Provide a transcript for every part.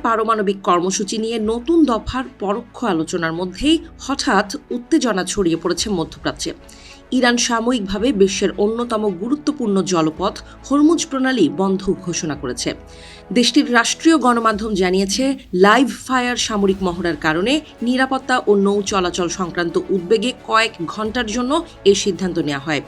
পারমাণবিক কর্মসূচি নিয়ে নতুন দফার পরোক্ষ আলোচনার মধ্যেই হঠাৎ উত্তেজনা ছড়িয়ে পড়েছে মধ্যপ্রাচ্যে। ইরান সাময়িকভাবে বিশ্বের অন্যতম গুরুত্বপূর্ণ জলপথ হরমুজ প্রণালী বন্ধ ঘোষণা করেছে। দেশটির রাষ্ট্রীয় গণমাধ্যম জানিয়েছে, লাইভ ফায়ার সামরিক মহড়ার কারণে নিরাপত্তা ও নৌ চলাচল সংক্রান্ত উদ্বেগে কয়েক ঘণ্টার জন্য এই সিদ্ধান্ত নেওয়া হয়।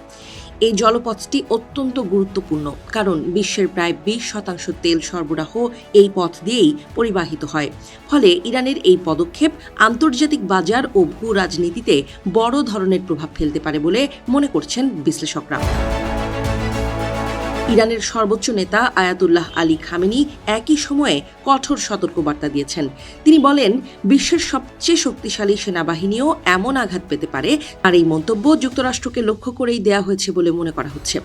এই জলপথটি অত্যন্ত গুরুত্বপূর্ণ, কারণ বিশ্বের প্রায় 20% তেল সরবরাহ এই পথ দিয়েই পরিবাহিত হয়। ফলে ইরানের এই পদক্ষেপ আন্তর্জাতিক বাজার ও ভূ রাজনীতিতে বড় ধরনের প্রভাব ফেলতে পারে বলে মনে করছেন বিশ্লেষকরা। ইরানের সর্বোচ্চ নেতা আয়াতুল্লাহ আলী খামেনি একই সময়ে কঠোর সতর্কবার্তা দিয়েছেন। তিনি বলেন, বিশ্বের সবচেয়ে শক্তিশালী সেনাবাহিনীও এমন আঘাত পেতে পারে। আর এই মন্তব্য যুক্তরাষ্ট্রকে লক্ষ্য করেই দেয়া হয়েছে বলে মনে করা হচ্ছে।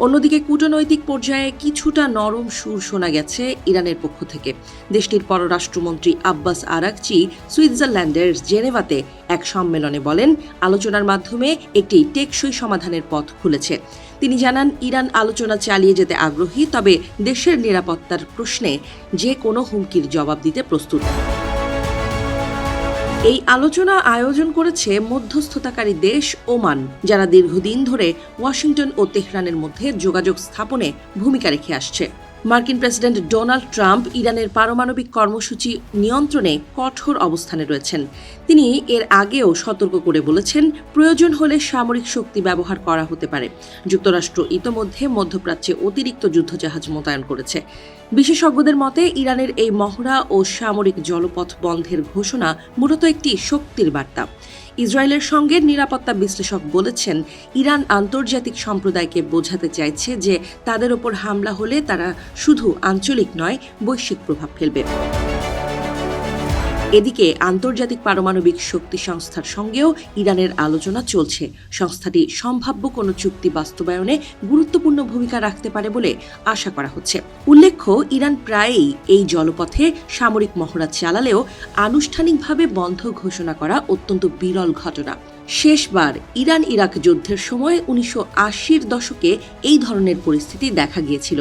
অন্যদিকে কূটনৈতিক পর্যায়ে কিছুটা নরম সুর শোনা গেছে ইরানের পক্ষ থেকে। দেশটির পররাষ্ট্রমন্ত্রী আব্বাস আরাকচি সুইজারল্যান্ডের জেনেভাতে এক সম্মেলনে বলেন, আলোচনার মাধ্যমে একটি টেকসই সমাধানের পথ খুলেছে। তিনি জানান, ইরান আলোচনা চালিয়ে যেতে আগ্রহী, তবে দেশের নিরাপত্তার প্রশ্নে যে কোনো হুমকির জবাব দিতে প্রস্তুত। এই আলোচনা আয়োজন করেছে মধ্যস্থতাকারী দেশ ওমান, যারা দীর্ঘদিন ধরে ওয়াশিংটন ও তেহরানের মধ্যে যোগাযোগ স্থাপনে ভূমিকা রেখে আসছে। মার্কিন প্রেসিডেন্ট ডোনাল্ড ট্রাম্প ইরানের পারমাণবিক কর্মসূচি নিয়ন্ত্রণে কঠোর অবস্থানে রয়েছেন। তিনি এর আগেও সতর্ক করে বলেছেন, প্রয়োজন হলে সামরিক শক্তি ব্যবহার করা হতে পারে। যুক্তরাষ্ট্র ইতোমধ্যে মধ্যপ্রাচ্যে অতিরিক্ত যুদ্ধজাহাজ মোতায়েন করেছে। বিশেষজ্ঞদের মতে, ইরানের এই মহড়া ও সামরিক জলপথ বন্ধের ঘোষণা মূলত একটি শক্তির বার্তা। ইসরায়েলের সঙ্গে নিরাপত্তা বিশ্লেষক বলেছেন, ইরান আন্তর্জাতিক সম্প্রদায়কে বোঝাতে চাইছে যে তাদের ওপর হামলা হলে তারা শুধু আঞ্চলিক নয়, বৈশ্বিক প্রভাব ফেলবে। এদিকে আন্তর্জাতিক পারমাণবিক শক্তি সংস্থার সঙ্গেও ইরানের আলোচনা চলছে। সংস্থাটি সম্ভাব্য কোনো চুক্তি বাস্তবায়নে গুরুত্বপূর্ণ ভূমিকা রাখতে পারে বলে আশা করা হচ্ছে। উল্লেখ্য, ইরান প্রায়ই এই জলপথে সামরিক মহড়া চালালেও আনুষ্ঠানিকভাবে বন্ধ ঘোষণা করা অত্যন্ত বিরল ঘটনা। শেষবার ইরান ইরাক যুদ্ধের সময় 1980-র দশকে এই ধরনের পরিস্থিতি দেখা গিয়েছিল।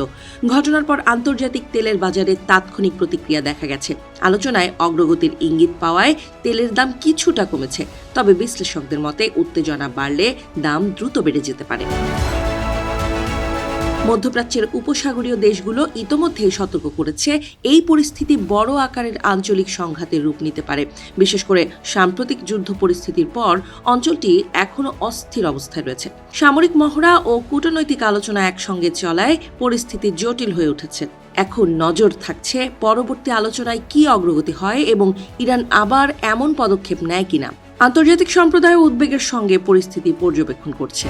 ঘটনার পর আন্তর্জাতিক তেলের বাজারে তাৎক্ষণিক প্রতিক্রিয়া দেখা গেছে। আলোচনায় অগ্রগতির ইঙ্গিত পাওয়ায় তেলের দাম কিছুটা কমেছে, তবে বিশ্লেষকদের মতে উত্তেজনা বাড়লে দাম দ্রুত বেড়ে যেতে পারে। মধ্যপ্রাচ্যের উপসাগরীয় দেশগুলো ইতোমধ্যেই সতর্ক করেছে, এই পরিস্থিতি বড় আকারের আঞ্চলিক সংঘাতের রূপ নিতে পারে। বিশেষ করে সাম্প্রতিক যুদ্ধ পরিস্থিতির পর অঞ্চলটি এখনও অস্থির অবস্থায় রয়েছে। সামরিক মহড়া ও কূটনৈতিক আলোচনা একসঙ্গে চলায় পরিস্থিতি জটিল হয়ে উঠেছে। এখন নজর থাকছে পরবর্তী আলোচনায় কী অগ্রগতি হয় এবং ইরান আবার এমন পদক্ষেপ নেয় কিনা। আন্তর্জাতিক সম্প্রদায় উদ্বেগের সঙ্গে পরিস্থিতি পর্যবেক্ষণ করছে।